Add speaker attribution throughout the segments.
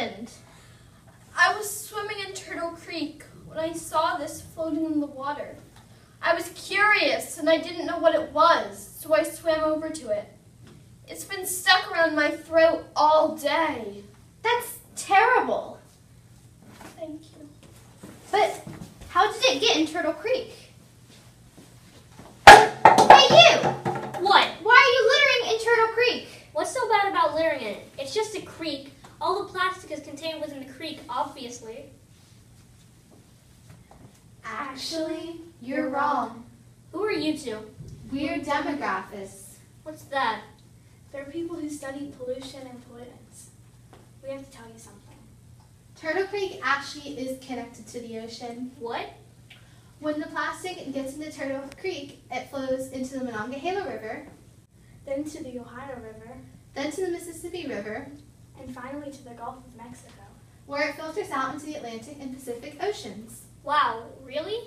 Speaker 1: happened?
Speaker 2: I was swimming in Turtle Creek when I saw this floating in the water. I was curious and I didn't know what it was, so I swam over to it. It's been stuck around my throat all day.
Speaker 1: That's terrible.
Speaker 2: Thank you.
Speaker 1: But how did it get in Turtle Creek? Hey, you!
Speaker 3: What?
Speaker 1: Why are you littering in Turtle Creek?
Speaker 3: What's so bad about littering in it? It's just a creek. All the plastic is contained within the creek, obviously.
Speaker 4: Actually, you're wrong.
Speaker 3: Who are you two?
Speaker 4: We're demographists.
Speaker 3: What's that?
Speaker 5: They're people who study pollution and pollutants. We have to tell you something.
Speaker 4: Turtle Creek actually is connected to the ocean.
Speaker 3: What?
Speaker 4: When the plastic gets into Turtle Creek, it flows into the Monongahela River,
Speaker 5: Then to the Ohio River,
Speaker 4: then to the Mississippi River,
Speaker 5: and finally to the Gulf of Mexico.
Speaker 4: where it filters out into the Atlantic and Pacific Oceans.
Speaker 3: Wow, really?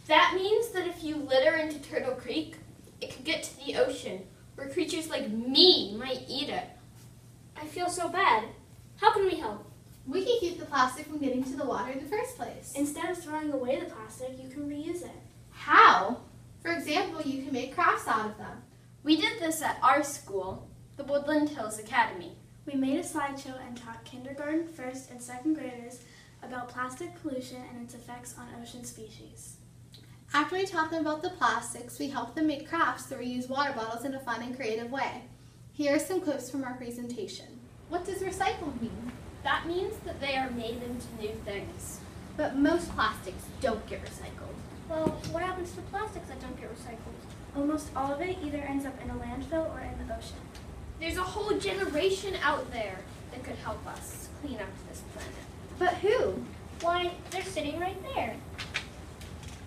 Speaker 2: That means that if you litter into Turtle Creek, it could get to the ocean, where creatures like me might eat it.
Speaker 3: I feel so bad. How can we help?
Speaker 4: We can keep the plastic from getting to the water in the first place.
Speaker 5: Instead of throwing away the plastic, you can reuse it.
Speaker 4: How? For example, you can make crafts out of them.
Speaker 2: We did this at our school, the Woodland Hills Academy.
Speaker 5: We made a slideshow and taught kindergarten, first, and second graders about plastic pollution and its effects on ocean species.
Speaker 4: After we taught them about the plastics, we helped them make crafts that reuse water bottles in a fun and creative way. Here are some quotes from our presentation. What does recycle mean?
Speaker 2: That means that they are made into new things.
Speaker 1: But most plastics don't get recycled.
Speaker 3: Well, what happens to plastics that don't get recycled?
Speaker 5: Almost all of it either ends up in a landfill or in the ocean.
Speaker 2: There's a whole generation out there that could help us clean up this planet.
Speaker 1: But who?
Speaker 3: Why, they're sitting right there.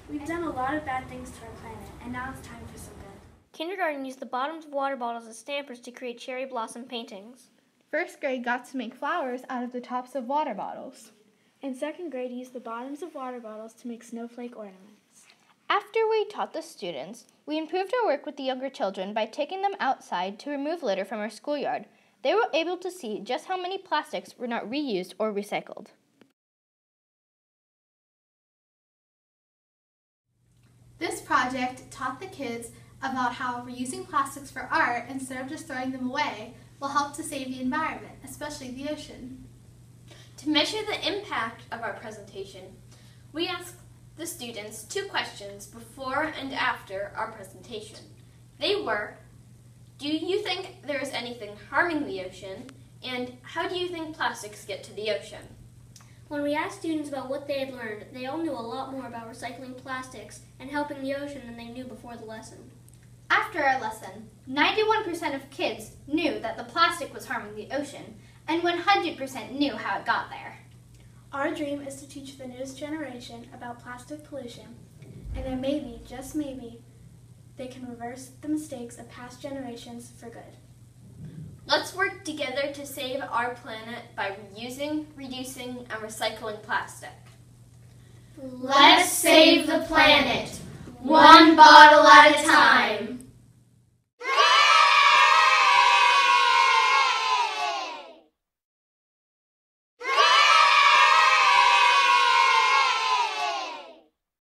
Speaker 5: We've done a lot of bad things to our planet, and now it's time for some good.
Speaker 3: Kindergarten used the bottoms of water bottles as stampers to create cherry blossom paintings.
Speaker 4: First grade got to make flowers out of the tops of water bottles.
Speaker 5: And second grade used the bottoms of water bottles to make snowflake ornaments.
Speaker 6: After we taught the students, we improved our work with the younger children by taking them outside to remove litter from our schoolyard. They were able to see just how many plastics were not reused or recycled.
Speaker 4: This project taught the kids about how reusing plastics for art instead of just throwing them away will help to save the environment, especially the ocean.
Speaker 2: To measure the impact of our presentation, we asked the students 2 questions before and after our presentation. They were, do you think there is anything harming the ocean? And how do you think plastics get to the ocean?
Speaker 3: When we asked students about what they had learned, they all knew a lot more about recycling plastics and helping the ocean than they knew before the lesson.
Speaker 1: After our lesson, 91% of kids knew that the plastic was harming the ocean, and 100% knew how it got there.
Speaker 5: Our dream is to teach the newest generation about plastic pollution, and then maybe, just maybe, they can reverse the mistakes of past generations for good.
Speaker 2: Let's work together to save our planet by reusing, reducing, and recycling plastic.
Speaker 1: Let's save the planet, one bottle at a time.